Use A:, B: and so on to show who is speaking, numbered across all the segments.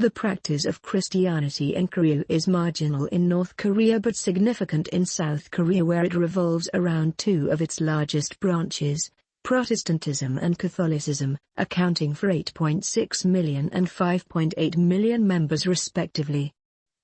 A: The practice of Christianity in Korea is marginal in North Korea but significant in South Korea, where it revolves around two of its largest branches, Protestantism and Catholicism, accounting for 8.6 million and 5.8 million members respectively.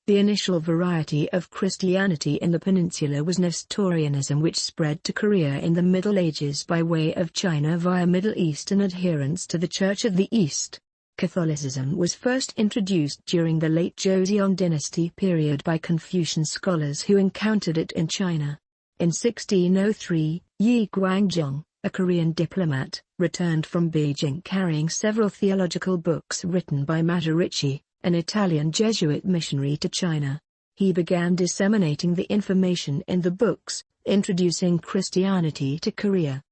A: The initial variety of Christianity in the peninsula was Nestorianism, which spread to Korea in the Middle Ages by way of China via Middle Eastern adherents to the Church of the East. Catholicism was first introduced during the late Joseon dynasty period by Confucian scholars who encountered it in China. In 1603, Yi Guangjong, a Korean diplomat, returned from Beijing carrying several theological books written by Matarici, an Italian Jesuit missionary to China. He began disseminating the information in the books, introducing Christianity to Korea.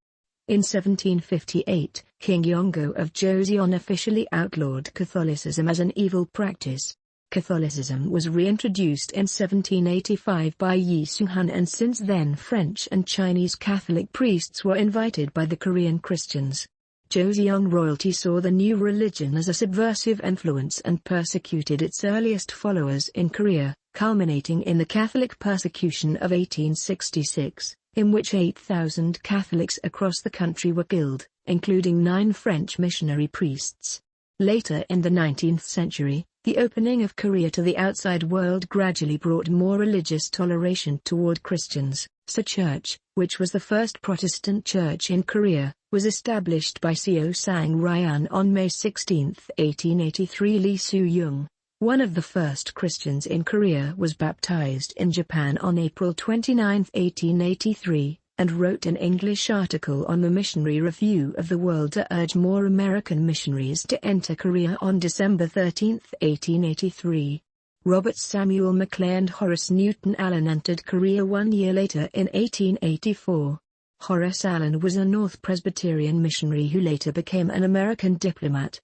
A: In 1758, King Yonggo of Joseon officially outlawed Catholicism as an evil practice. Catholicism was reintroduced in 1785 by Yi Sunghan, and since then French and Chinese Catholic priests were invited by the Korean Christians. Joseon royalty saw the new religion as a subversive influence and persecuted its earliest followers in Korea, culminating in the Catholic persecution of 1866, in which 8,000 Catholics across the country were killed, including 9 French missionary priests. Later in the 19th century, the opening of Korea to the outside world gradually brought more religious toleration toward Christians. The church, which was the first Protestant church in Korea, was established by Seo Sang Ryan on May 16, 1883. Lee Soo-young, one of the first Christians in Korea, was baptized in Japan on April 29, 1883, and wrote an English article on the Missionary Review of the World to urge more American missionaries to enter Korea on December 13, 1883. Robert Samuel Maclay and Horace Newton Allen entered Korea 1 year later in 1884. Horace Allen was a North Presbyterian missionary who later became an American diplomat.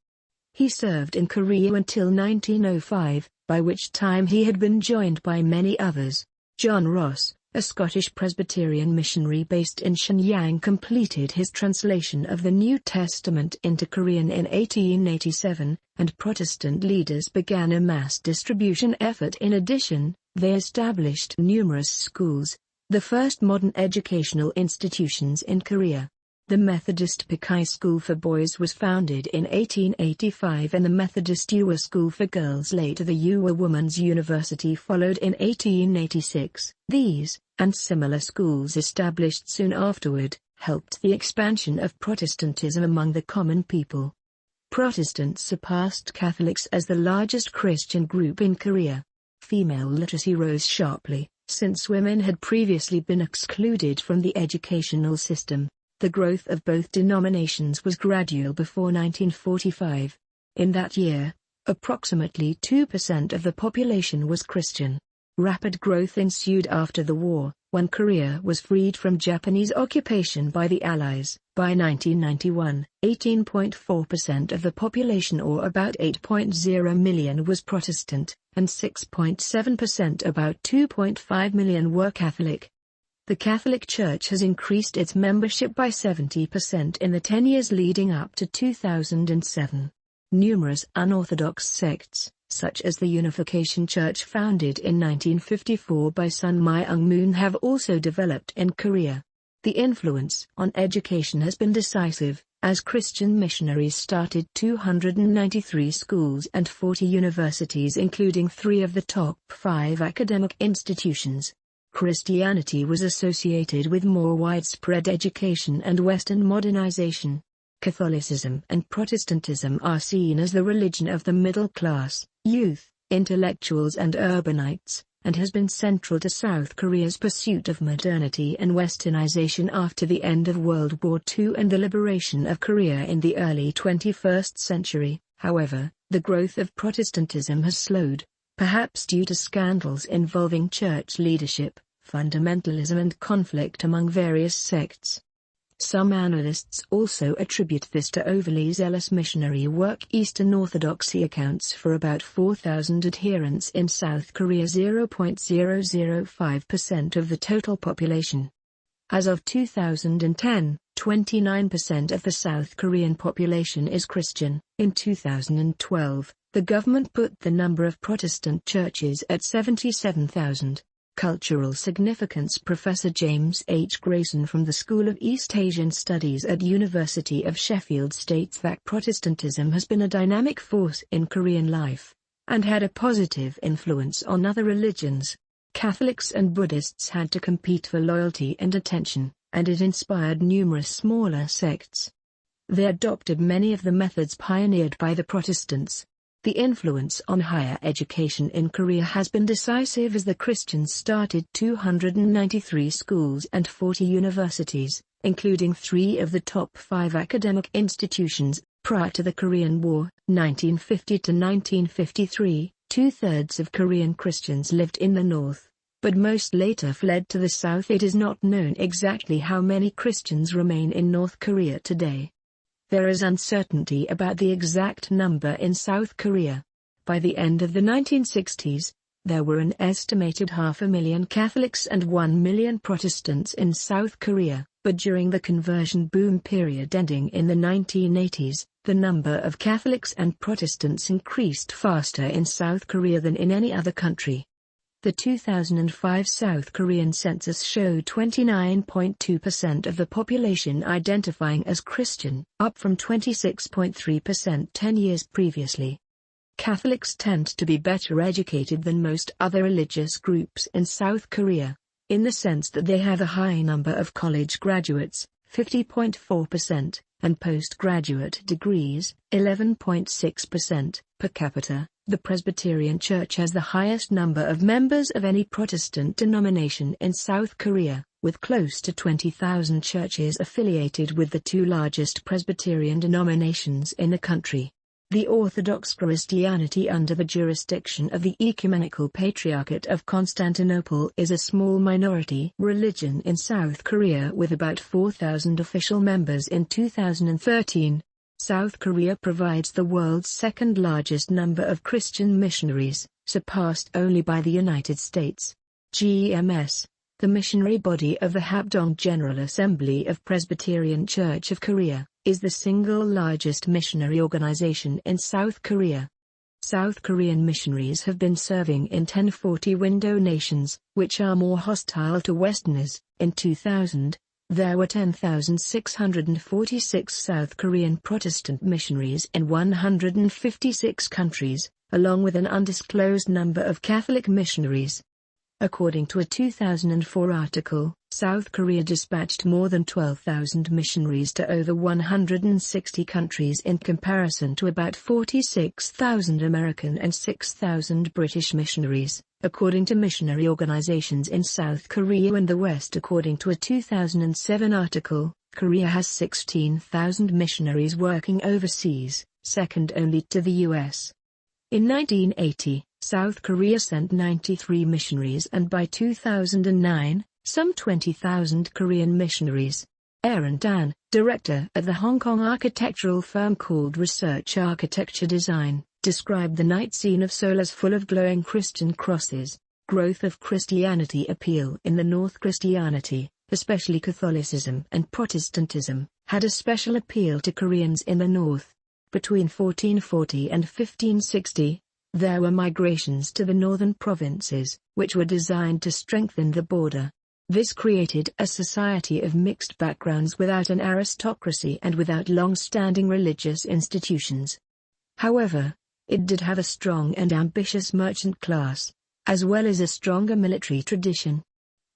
A: He served in Korea until 1905, by which time he had been joined by many others. John Ross, a Scottish Presbyterian missionary based in Shenyang, completed his translation of the New Testament into Korean in 1887, and Protestant leaders began a mass distribution effort. In addition, they established numerous schools, the first modern educational institutions in Korea. The Methodist Pekai School for Boys was founded in 1885, and the Methodist Ua School for Girls, later the Ua Women's University, followed in 1886. These, and similar schools established soon afterward, helped the expansion of Protestantism among the common people. Protestants surpassed Catholics as the largest Christian group in Korea. Female literacy rose sharply, since women had previously been excluded from the educational system. The growth of both denominations was gradual before 1945. In that year, approximately 2% of the population was Christian. Rapid growth ensued after the war, when Korea was freed from Japanese occupation by the Allies. By 1991, 18.4% of the population, or about 8.0 million, was Protestant, and 6.7%, about 2.5 million, were Catholic. The Catholic Church has increased its membership by 70% in the 10 years leading up to 2007. Numerous unorthodox sects, such as the Unification Church founded in 1954 by Sun Myung-moon, have also developed in Korea. The influence on education has been decisive, as Christian missionaries started 293 schools and 40 universities, including 3 of the top 5 academic institutions. Christianity was associated with more widespread education and Western modernization. Catholicism and Protestantism are seen as the religion of the middle class, youth, intellectuals and urbanites, and has been central to South Korea's pursuit of modernity and westernization after the end of World War II and the liberation of Korea in the early 21st century. However, the growth of Protestantism has slowed, perhaps due to scandals involving church leadership, fundamentalism and conflict among various sects. Some analysts also attribute this to overly zealous missionary work. Eastern Orthodoxy accounts for about 4,000 adherents in South Korea, 0.005% of the total population. As of 2010, 29% of the South Korean population is Christian. In 2012, The government put the number of Protestant churches at 77,000. Cultural significance. Professor James H. Grayson from the School of East Asian Studies at University of Sheffield states that Protestantism has been a dynamic force in Korean life, and had a positive influence on other religions. Catholics and Buddhists had to compete for loyalty and attention, and it inspired numerous smaller sects. They adopted many of the methods pioneered by the Protestants. The influence on higher education in Korea has been decisive as the Christians started 293 schools and 40 universities, including 3 of the top 5 academic institutions. Prior to the Korean War, 1950 to 1953, 2/3 of Korean Christians lived in the north, but most later fled to the south. It is not known exactly how many Christians remain in North Korea today. There is uncertainty about the exact number in South Korea. By the end of the 1960s, there were an estimated 500,000 Catholics and 1 million Protestants in South Korea, but during the conversion boom period ending in the 1980s, the number of Catholics and Protestants increased faster in South Korea than in any other country. The 2005 South Korean census showed 29.2% of the population identifying as Christian, up from 26.3% 10 years previously. Catholics tend to be better educated than most other religious groups in South Korea, in the sense that they have a high number of college graduates, 50.4%, and postgraduate degrees, 11.6%, per capita. The Presbyterian Church has the highest number of members of any Protestant denomination in South Korea, with close to 20,000 churches affiliated with the 2 largest Presbyterian denominations in the country. The Orthodox Christianity under the jurisdiction of the Ecumenical Patriarchate of Constantinople is a small minority religion in South Korea with about 4,000 official members in 2013. South Korea provides the world's second largest number of Christian missionaries, surpassed only by the United States. GMS, the missionary body of the Habdong General Assembly of Presbyterian Church of Korea, is the single largest missionary organization in South Korea. South Korean missionaries have been serving in 1040 window nations, which are more hostile to Westerners. In 2000, there were 10,646 South Korean Protestant missionaries in 156 countries, along with an undisclosed number of Catholic missionaries. According to a 2004 article, South Korea dispatched more than 12,000 missionaries to over 160 countries in comparison to about 46,000 American and 6,000 British missionaries, according to missionary organizations in South Korea and the West. According to a 2007 article, Korea has 16,000 missionaries working overseas, second only to the US. In 1980, South Korea sent 93 missionaries, and by 2009, some 20,000 Korean missionaries. Aaron Dan, director at the Hong Kong architectural firm called Research Architecture Design, described the night scene of Seoul as full of glowing Christian crosses. Growth of Christianity appeal in the North. Christianity, especially Catholicism and Protestantism, had a special appeal to Koreans in the North. Between 1440 and 1560, there were migrations to the northern provinces, which were designed to strengthen the border. This created a society of mixed backgrounds without an aristocracy and without long-standing religious institutions. However, it did have a strong and ambitious merchant class, as well as a stronger military tradition.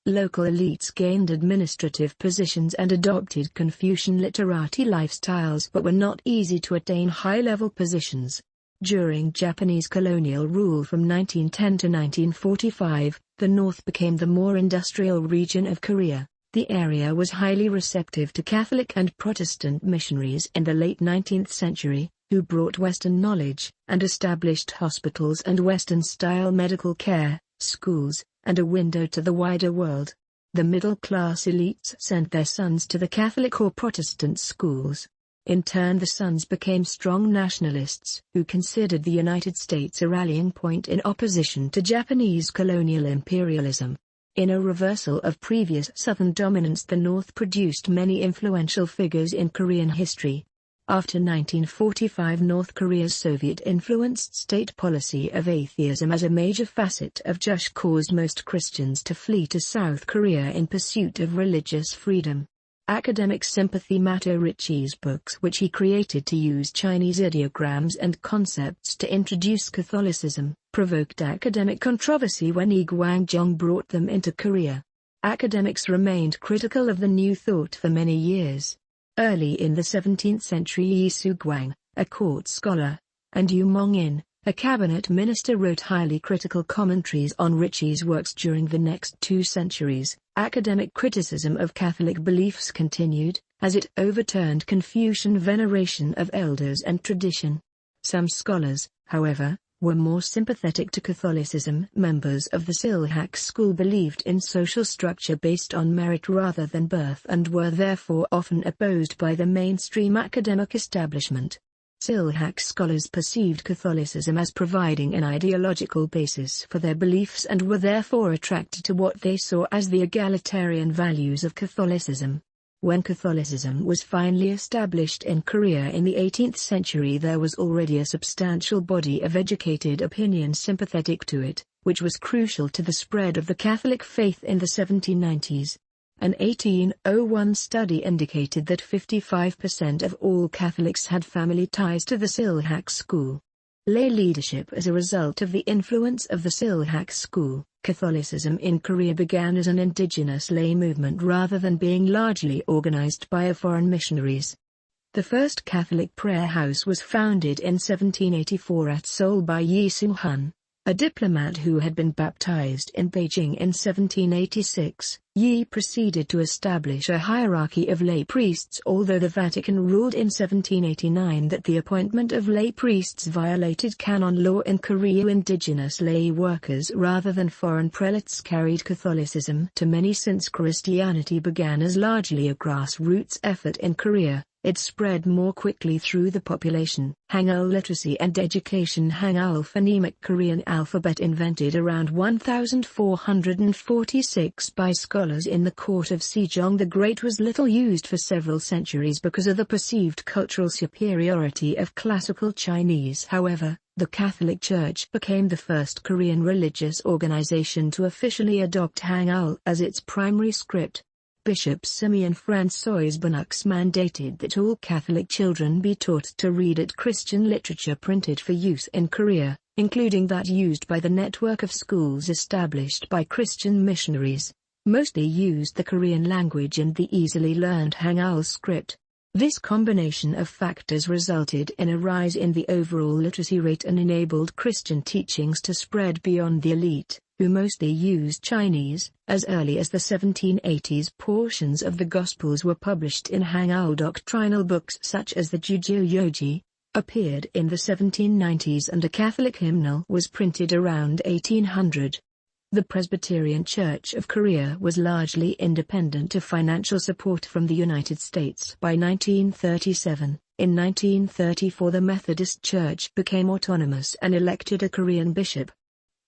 A: Local elites gained administrative positions and adopted Confucian literati lifestyles but were not easy to attain high-level positions. During Japanese colonial rule from 1910 to 1945, the North became the more industrial region of Korea. The area was highly receptive to Catholic and Protestant missionaries in the late 19th century, who brought Western knowledge and established hospitals and Western-style medical care, schools, and a window to the wider world. The middle-class elites sent their sons to the Catholic or Protestant schools. In turn, the sons became strong nationalists who considered the United States a rallying point in opposition to Japanese colonial imperialism. In a reversal of previous Southern dominance, the North produced many influential figures in Korean history. After 1945, North Korea's Soviet-influenced state policy of atheism as a major facet of JUSH caused most Christians to flee to South Korea in pursuit of religious freedom. Academic sympathy Mato Ritchie's books, which he created to use Chinese ideograms and concepts to introduce Catholicism, provoked academic controversy when Yi Gwangjong brought them into Korea. Academics remained critical of the new thought for many years. Early in the 17th century, Yi Su-gwang, a court scholar, and Yu Mong-in, a cabinet minister, wrote highly critical commentaries on Ritchie's works. During the next 2 centuries, academic criticism of Catholic beliefs continued, as it overturned Confucian veneration of elders and tradition. Some scholars, however, were more sympathetic to Catholicism. Members of the Silhak school believed in social structure based on merit rather than birth and were therefore often opposed by the mainstream academic establishment. Silhak scholars perceived Catholicism as providing an ideological basis for their beliefs and were therefore attracted to what they saw as the egalitarian values of Catholicism. When Catholicism was finally established in Korea in the 18th century, there was already a substantial body of educated opinion sympathetic to it, which was crucial to the spread of the Catholic faith in the 1790s. An 1801 study indicated that 55% of all Catholics had family ties to the Silhak school. Lay leadership. As a result of the influence of the Silhak school, Catholicism in Korea began as an indigenous lay movement rather than being largely organized by foreign missionaries. The first Catholic prayer house was founded in 1784 at Seoul by Yi Sung-hun, a diplomat who had been baptized in Beijing in 1786. Yi proceeded to establish a hierarchy of lay priests, although the Vatican ruled in 1789 that the appointment of lay priests violated canon law in Korea. Indigenous lay workers rather than foreign prelates carried Catholicism to many. Since Christianity began as largely a grassroots effort in Korea, it spread more quickly through the population. Hangul literacy and education. Hangul phonemic Korean alphabet invented around 1446 by scholars in the court of Sejong the Great was little used for several centuries because of the perceived cultural superiority of classical Chinese. However, the Catholic Church became the first Korean religious organization to officially adopt Hangul as its primary script. Bishop Simeon François Bonux mandated that all Catholic children be taught to read at Christian literature printed for use in Korea, including that used by the network of schools established by Christian missionaries. Mostly used the Korean language and the easily learned Hangul script. This combination of factors resulted in a rise in the overall literacy rate and enabled Christian teachings to spread beyond the elite, who mostly used Chinese. As early as the 1780s, portions of the Gospels were published in Hangul. Doctrinal books such as the Jujyo appeared in the 1790s and a Catholic hymnal was printed around 1800. The Presbyterian Church of Korea was largely independent of financial support from the United States by 1937. In 1934, the Methodist Church became autonomous and elected a Korean bishop.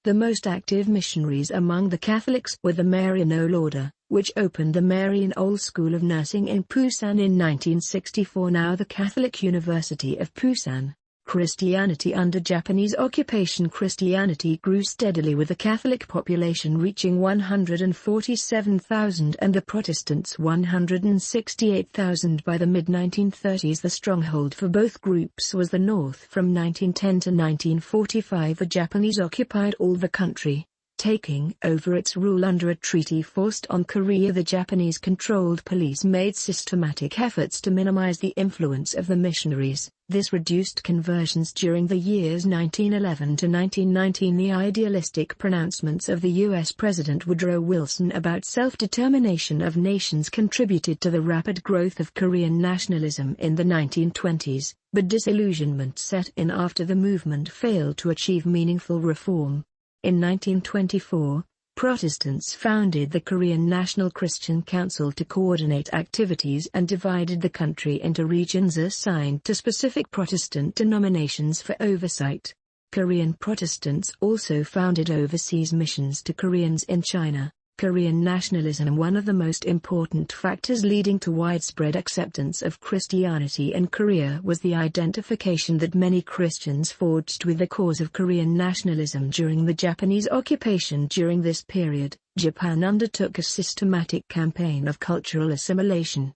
A: The most active missionaries among the Catholics were the Marianol Order, which opened the Marianol School of Nursing in Busan in 1964, now the Catholic University of Busan. Christianity under Japanese occupation. Christianity grew steadily with the Catholic population reaching 147,000 and the Protestants 168,000 by the mid-1930s. The stronghold for both groups was the North. From 1910 to 1945 the Japanese occupied all the country, taking over its rule under a treaty forced on Korea. The Japanese-controlled police made systematic efforts to minimize the influence of the missionaries. This reduced conversions during the years 1911 to 1919. The idealistic pronouncements of the U.S. President Woodrow Wilson about self-determination of nations contributed to the rapid growth of Korean nationalism in the 1920s, but disillusionment set in after the movement failed to achieve meaningful reform. In 1924, Protestants founded the Korean National Christian Council to coordinate activities and divided the country into regions assigned to specific Protestant denominations for oversight. Korean Protestants also founded overseas missions to Koreans in China, Korean nationalism. One of the most important factors leading to widespread acceptance of Christianity in Korea was the identification that many Christians forged with the cause of Korean nationalism during the Japanese occupation. During this period, Japan undertook a systematic campaign of cultural assimilation.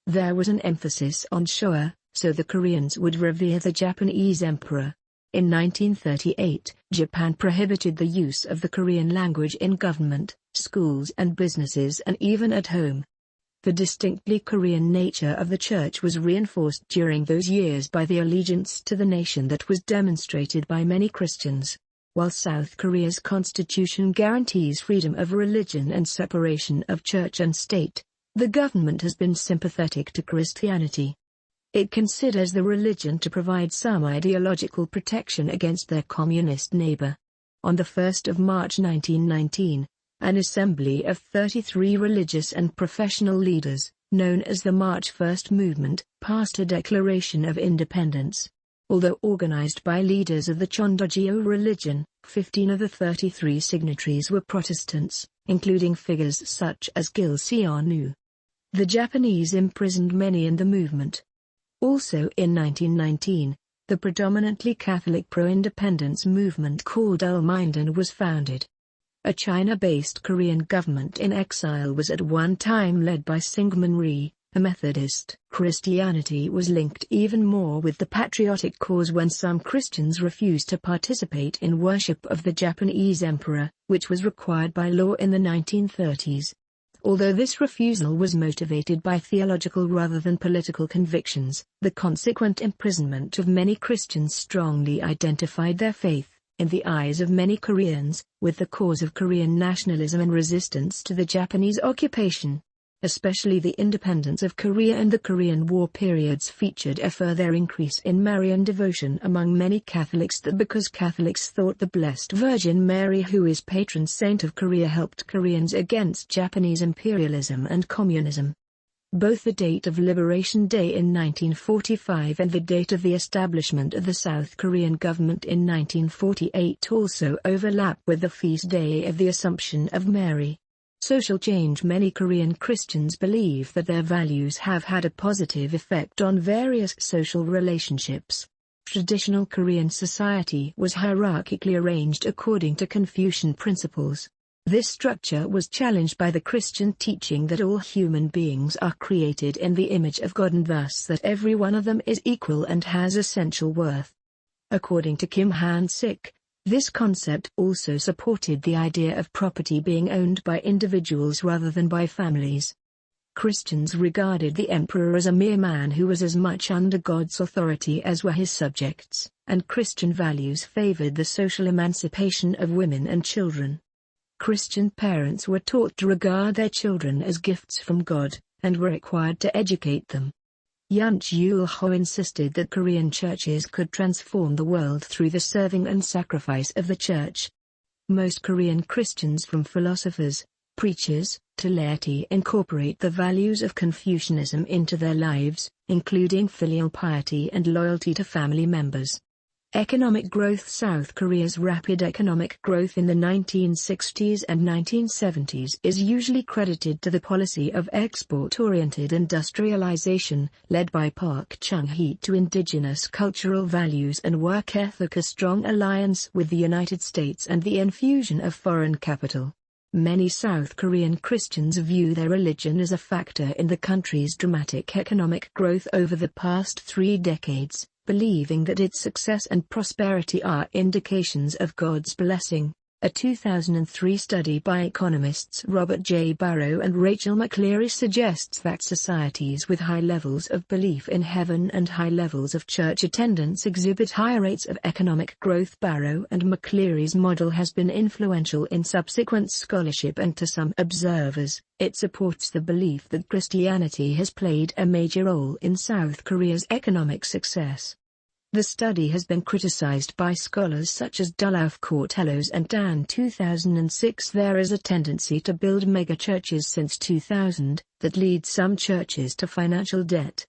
A: There was an emphasis on Showa, so the Koreans would revere the Japanese emperor. In 1938, Japan prohibited the use of the Korean language in government, schools and businesses, and even at home. The distinctly Korean nature of the church was reinforced during those years by the allegiance to the nation that was demonstrated by many Christians. While South Korea's constitution guarantees freedom of religion and separation of church and state, the government has been sympathetic to Christianity. It considers the religion to provide some ideological protection against their communist neighbor. On the 1st of March 1919, an assembly of 33 religious and professional leaders, known as the March First Movement, passed a Declaration of Independence. Although organized by leaders of the Chondogyo religion, 15 of the 33 signatories were Protestants, including figures such as Gil Seonu. The Japanese imprisoned many in the movement. Also in 1919, the predominantly Catholic pro-independence movement called Ulmindan was founded. A China-based Korean government in exile was at one time led by Syngman Rhee, a Methodist. Christianity was linked even more with the patriotic cause when some Christians refused to participate in worship of the Japanese emperor, which was required by law in the 1930s. Although this refusal was motivated by theological rather than political convictions, the consequent imprisonment of many Christians strongly identified their faith, in the eyes of many Koreans, with the cause of Korean nationalism and resistance to the Japanese occupation. Especially the independence of Korea and the Korean War periods featured a further increase in Marian devotion among many Catholics, that because Catholics thought the Blessed Virgin Mary, who is patron saint of Korea, helped Koreans against Japanese imperialism and communism. Both the date of Liberation Day in 1945 and the date of the establishment of the South Korean government in 1948 also overlap with the feast day of the Assumption of Mary. Social change. Many Korean Christians believe that their values have had a positive effect on various social relationships. Traditional Korean society was hierarchically arranged according to Confucian principles. This structure was challenged by the Christian teaching that all human beings are created in the image of God and thus that every one of them is equal and has essential worth. According to Kim Han-sik, this concept also supported the idea of property being owned by individuals rather than by families. Christians regarded the emperor as a mere man who was as much under God's authority as were his subjects, and Christian values favored the social emancipation of women and children. Christian parents were taught to regard their children as gifts from God, and were required to educate them. Yun Chul-ho insisted that Korean churches could transform the world through the serving and sacrifice of the church. Most Korean Christians, from philosophers, preachers, to laity, incorporate the values of Confucianism into their lives, including filial piety and loyalty to family members. Economic growth. South Korea's rapid economic growth in the 1960s and 1970s is usually credited to the policy of export-oriented industrialization, led by Park Chung-hee, to indigenous cultural values and work ethic, a strong alliance with the United States, and the infusion of foreign capital. Many South Korean Christians view their religion as a factor in the country's dramatic economic growth over the past 3 decades, believing that its success and prosperity are indications of God's blessing. A 2003 study by economists Robert J. Barrow and Rachel McCleary suggests that societies with high levels of belief in heaven and high levels of church attendance exhibit higher rates of economic growth. Barrow and McCleary's model has been influential in subsequent scholarship, and to some observers, it supports the belief that Christianity has played a major role in South Korea's economic success. The study has been criticized by scholars such as Dulauf Cortellos and Dan. 2006. There is a tendency to build megachurches since 2000 that leads some churches to financial debt.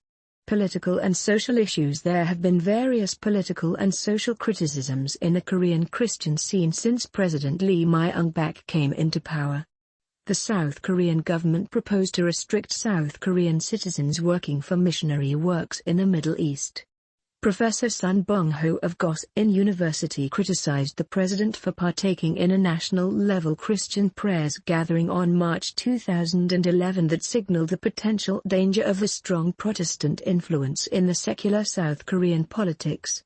A: Political and social issues. There have been various political and social criticisms in the Korean Christian scene since President Lee Myung-bak came into power. The South Korean government proposed to restrict South Korean citizens working for missionary works in the Middle East. Professor Sun Bong-ho of Gosin University criticized the president for partaking in a national-level Christian prayers gathering on March 2011 that signaled the potential danger of a strong Protestant influence in the secular South Korean politics.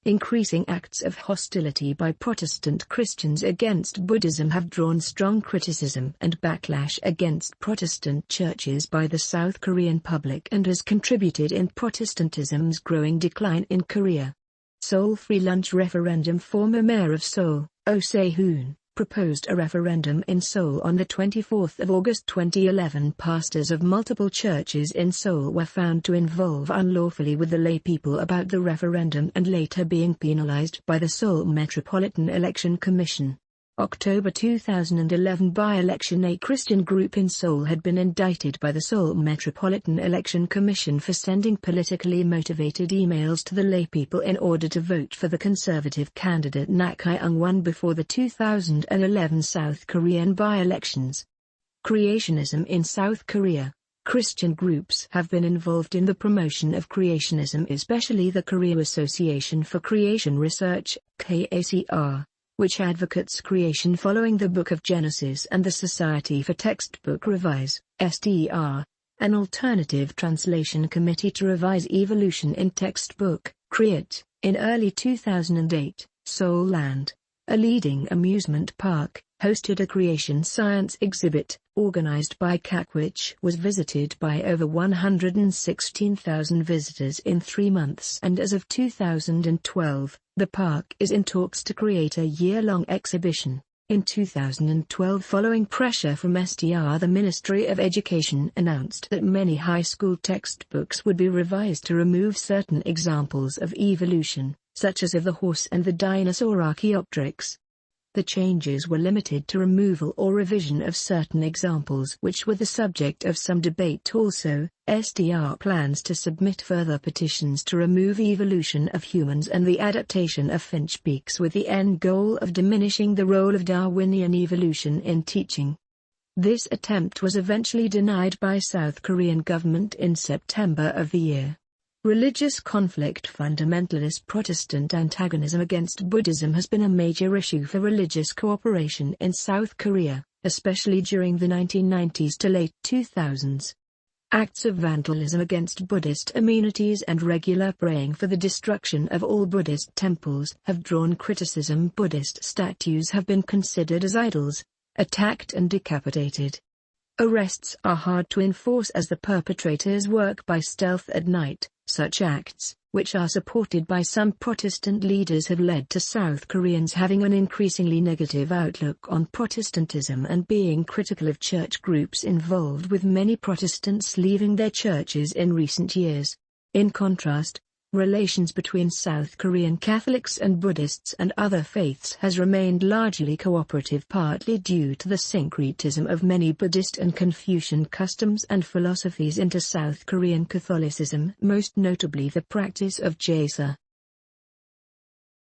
A: Increasing acts of hostility by Protestant Christians against Buddhism have drawn strong criticism and backlash against Protestant churches by the South Korean public and has contributed in Protestantism's growing decline in Korea. Seoul free lunch referendum. Former mayor of Seoul, Oh Se-hoon, proposed a referendum in Seoul on the 24th of August 2011. Pastors of multiple churches in Seoul were found to involve unlawfully with the lay people about the referendum and later being penalized by the Seoul Metropolitan Election Commission. October 2011 by-election. A Christian group in Seoul had been indicted by the Seoul Metropolitan Election Commission for sending politically motivated emails to the laypeople in order to vote for the conservative candidate Na Kyung-won before the 2011 South Korean by-elections. Creationism in South Korea. Christian groups have been involved in the promotion of creationism, especially the Korea Association for Creation Research, KACR, which advocates creation following the Book of Genesis, and the Society for Textbook Revise, STR, an alternative translation committee to revise evolution in textbook, CREATE. In early 2008, Seoul Land, a leading amusement park, hosted a creation science exhibit, organized by CAC, which was visited by over 116,000 visitors in 3 months. And as of 2012, the park is in talks to create a year-long exhibition. In 2012, following pressure from STR, the Ministry of Education announced that many high school textbooks would be revised to remove certain examples of evolution, such as of the horse and the dinosaur Archaeopteryx. The changes were limited to removal or revision of certain examples which were the subject of some debate. Also, STR plans to submit further petitions to remove evolution of humans and the adaptation of finch beaks, with the end goal of diminishing the role of Darwinian evolution in teaching. This attempt was eventually denied by South Korean government in September of the year. Religious conflict. Fundamentalist Protestant antagonism against Buddhism has been a major issue for religious cooperation in South Korea, especially during the 1990s to late 2000s. Acts of vandalism against Buddhist amenities and regular praying for the destruction of all Buddhist temples have drawn criticism. Buddhist statues have been considered as idols, attacked and decapitated. Arrests are hard to enforce as the perpetrators work by stealth at night. Such acts, which are supported by some Protestant leaders, have led to South Koreans having an increasingly negative outlook on Protestantism and being critical of church groups involved, with many Protestants leaving their churches in recent years. In contrast, relations between South Korean Catholics and Buddhists and other faiths has remained largely cooperative, partly due to the syncretism of many Buddhist and Confucian customs and philosophies into South Korean Catholicism, most notably the practice of Jesa.